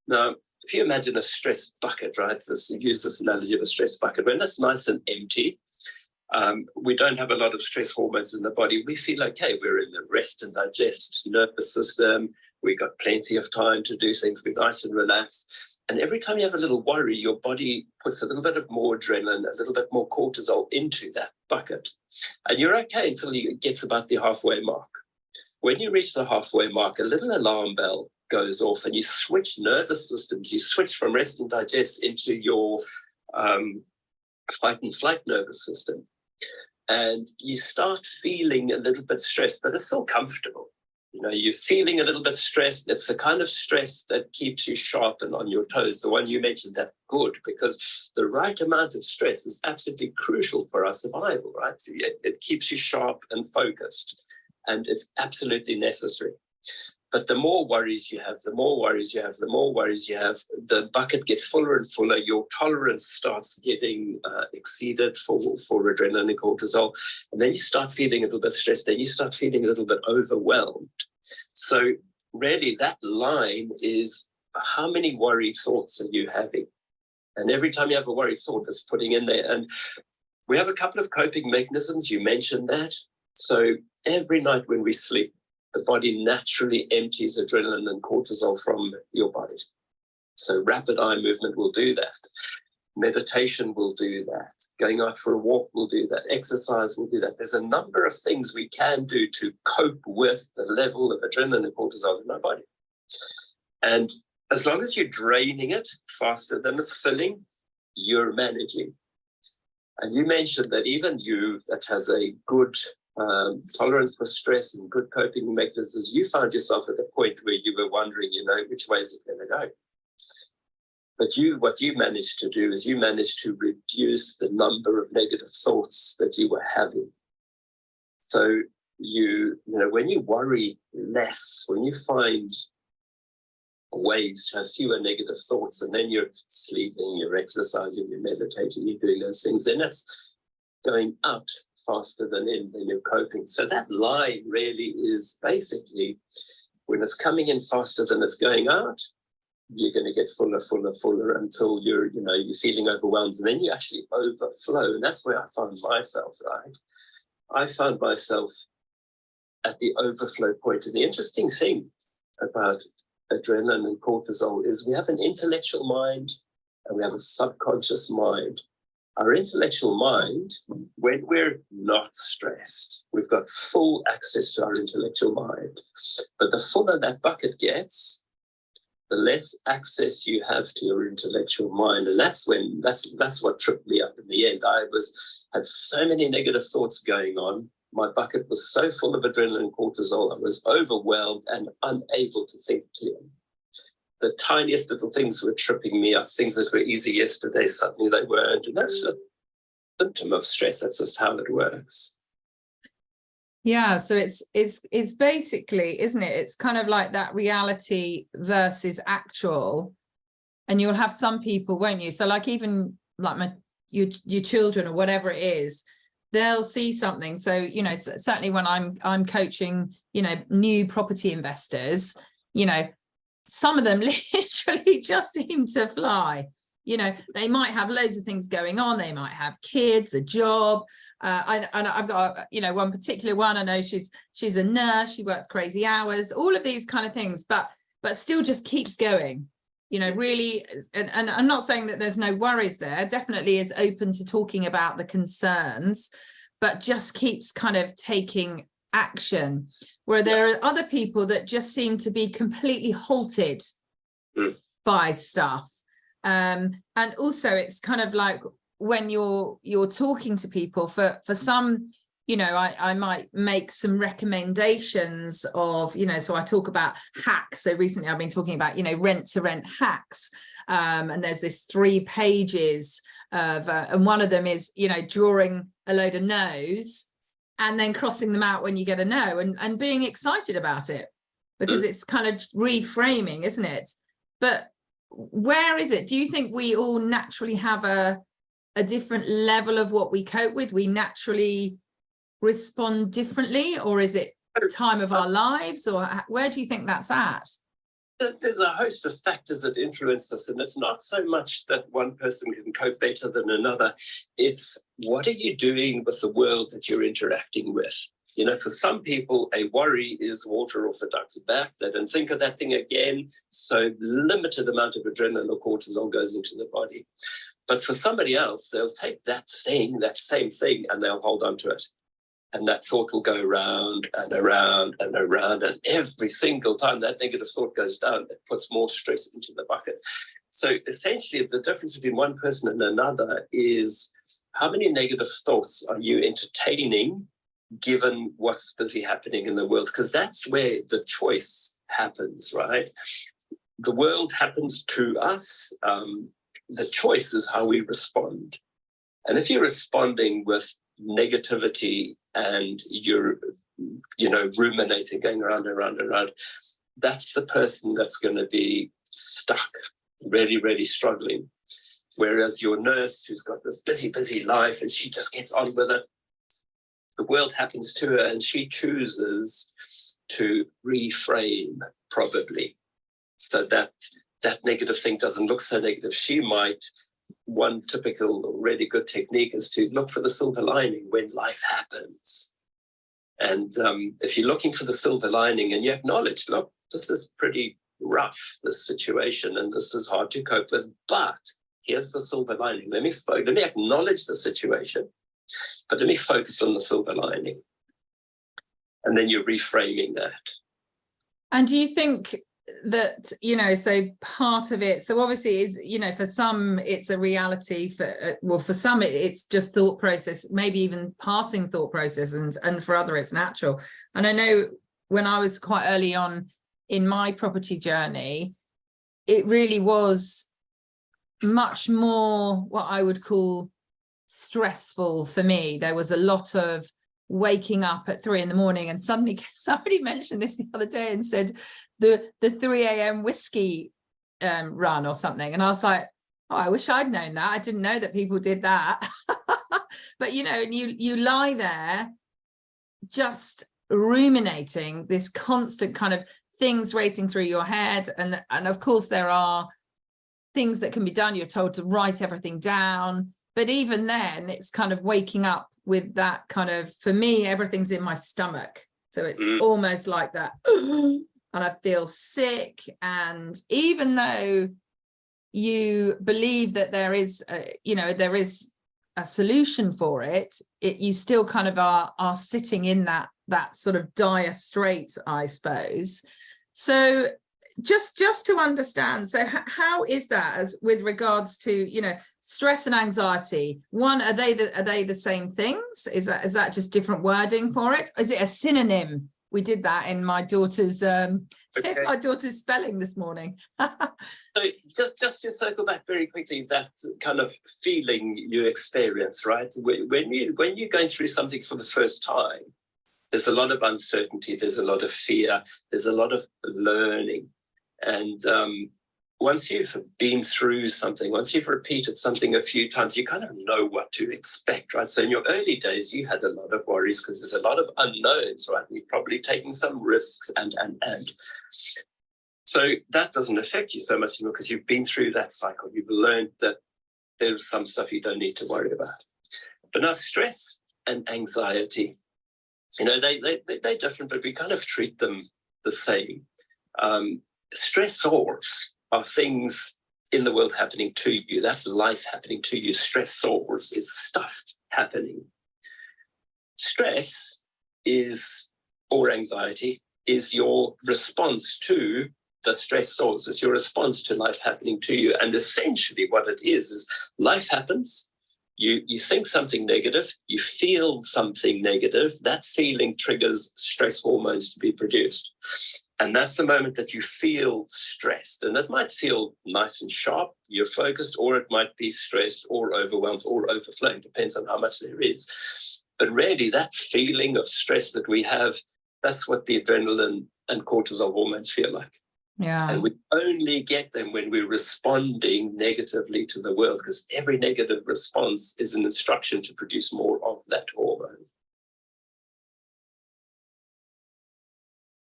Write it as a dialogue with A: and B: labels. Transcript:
A: Now, if you imagine a stress bucket, right? Use this analogy of a stress bucket. When it's nice and empty, we don't have a lot of stress hormones in the body. We feel okay. We're in the rest and digest nervous system. We've got plenty of time to do things. We're nice and relaxed. And every time you have a little worry, your body puts a little bit of more adrenaline, a little bit more cortisol into that bucket. And you're okay until you get about the halfway mark. When you reach the halfway mark, a little alarm bell goes off and you switch nervous systems. You switch from rest and digest into your fight and flight nervous system. And you start feeling a little bit stressed, but it's still comfortable. You know, you're feeling a little bit stressed. It's the kind of stress that keeps you sharp and on your toes. The one you mentioned, that's good, because the right amount of stress is absolutely crucial for our survival, right? So it keeps you sharp and focused, and it's absolutely necessary. But the more worries you have, the bucket gets fuller and fuller. Your tolerance starts getting exceeded for adrenaline and cortisol. And then you start feeling a little bit stressed. Then you start feeling a little bit overwhelmed. So really that line is, how many worried thoughts are you having? And every time you have a worried thought, it's putting in there. And we have a couple of coping mechanisms. You mentioned that. So every night when we sleep, the body naturally empties adrenaline and cortisol from your body. So rapid eye movement will do that. Meditation will do that. Going out for a walk will do that. Exercise will do that. There's a number of things we can do to cope with the level of adrenaline and cortisol in our body. And as long as you're draining it faster than it's filling, you're managing. And you mentioned that even you that has a good tolerance for stress and good coping mechanisms, you found yourself at the point where you were wondering, which way is it going to go? But what you managed to do is you managed to reduce the number of negative thoughts that you were having. So when you worry less, when you find ways to have fewer negative thoughts, and then you're sleeping, you're exercising, you're meditating, you're doing those things, then that's going out faster than you're coping. So that line really is basically, when it's coming in faster than it's going out, you're going to get fuller until you're feeling overwhelmed, and then you actually overflow. And that's where I found myself, right? I found myself at the overflow point. And the interesting thing about adrenaline and cortisol is we have an intellectual mind and we have a subconscious mind. Our intellectual mind, when we're not stressed, we've got full access to our intellectual mind. But the fuller that bucket gets, the less access you have to your intellectual mind. And that's what tripped me up in the end. I had so many negative thoughts going on. My bucket was so full of adrenaline and cortisol, I was overwhelmed and unable to think clearly. The tiniest little things were tripping me up. Things that were easy yesterday, suddenly they weren't. And that's a symptom of stress. That's just how it works.
B: Yeah, so it's basically, isn't it? It's kind of like that reality versus actual. And you'll have some people, won't you? So like even like your children or whatever it is, they'll see something. So, certainly when I'm coaching, new property investors, some of them literally just seem to fly. They might have loads of things going on. They might have kids, a job. I've got, one particular one. I know she's a nurse. She works crazy hours, all of these kind of things, but still just keeps going, really. And I'm not saying that there's no worries there. Definitely is open to talking about the concerns, but just keeps kind of taking action, where there are other people that just seem to be completely halted by stuff. And also it's kind of like when you're talking to people, for some, I might make some recommendations of, so I talk about hacks. So recently I've been talking about, rent to rent hacks. And there's this 3 pages of, and one of them is, drawing a load of no's and then crossing them out when you get a no, and being excited about it, because it's kind of reframing, isn't it? But where is it? Do you think we all naturally have a different level of what we cope with? We naturally respond differently, or is it time of our lives, or where do you think that's at?
A: There's a host of factors that influence us, and it's not so much that one person can cope better than another. It's what are you doing with the world that you're interacting with? You know, for some people, a worry is water off the duck's back. They don't think of that thing again. So limited amount of adrenaline or cortisol goes into the body. But for somebody else, they'll take that thing, that same thing, and they'll hold on to it. And that thought will go around and around and around. And every single time that negative thought goes down, it puts more stress into the bucket. So essentially, the difference between one person and another is how many negative thoughts are you entertaining given what's busy happening in the world? Because that's where the choice happens, right? The world happens to us. The choice is how we respond. And if you're responding with negativity and you're, ruminating, going around and around and around, that's the person that's going to be stuck, really, really struggling. Whereas your nurse, who's got this busy, busy life and she just gets on with it, the world happens to her and she chooses to reframe, probably, so that that negative thing doesn't look so negative. She might, one typical really good technique is to look for the silver lining when life happens. And if you're looking for the silver lining and you acknowledge, look, this is pretty rough, this situation, and this is hard to cope with, but here's the silver lining. Let me acknowledge the situation, but let me focus on the silver lining. And then you're reframing that.
B: And do you think that, so part of it, so obviously is, for some it's a reality, for some it's just thought process, maybe even passing thought process, and for other it's natural. And I know when I was quite early on in my property journey, it really was much more what I would call stressful for me. There was a lot of waking up at 3 a.m. and suddenly somebody mentioned this the other day and said the 3 a.m. whiskey run or something, and I was like, oh, I wish I'd known that. I didn't know that people did that. But and you lie there just ruminating, this constant kind of things racing through your head, and of course there are things that can be done. You're told to write everything down, but even then it's kind of waking up with that kind of, for me, everything's in my stomach. So it's almost like that, and I feel sick. And even though you believe that there is, there is a solution for it, you still kind of are sitting in that sort of dire strait, I suppose. So just to understand, so how is that as with regards to stress and anxiety? One, are they the same things? Is that just different wording for it? Is it a synonym? We did that in my daughter's my daughter's spelling this morning.
A: So just to circle back very quickly, that kind of feeling you experience, right? When you're going through something for the first time, there's a lot of uncertainty, there's a lot of fear, there's a lot of learning. And once you've been through something, once you've repeated something a few times, you kind of know what to expect, right? So in your early days, you had a lot of worries because there's a lot of unknowns, right? You're probably taking some risks and. So that doesn't affect you so much anymore because you've been through that cycle. You've learned that there's some stuff you don't need to worry about. But now stress and anxiety, they're different, but we kind of treat them the same. Stressors are things in the world happening to you. That's life happening to you. Stressors is stuff happening. Stress or anxiety is your response to the stressors. It's your response to life happening to you. And essentially what it is life happens. You think something negative, you feel something negative, that feeling triggers stress hormones to be produced. And that's the moment that you feel stressed. And it might feel nice and sharp, you're focused, or it might be stressed or overwhelmed or overflowing, depends on how much there is. But really that feeling of stress that we have, that's what the adrenaline and cortisol hormones feel like.
B: Yeah.
A: And we only get them when we're responding negatively to the world, because every negative response is an instruction to produce more of that hormone.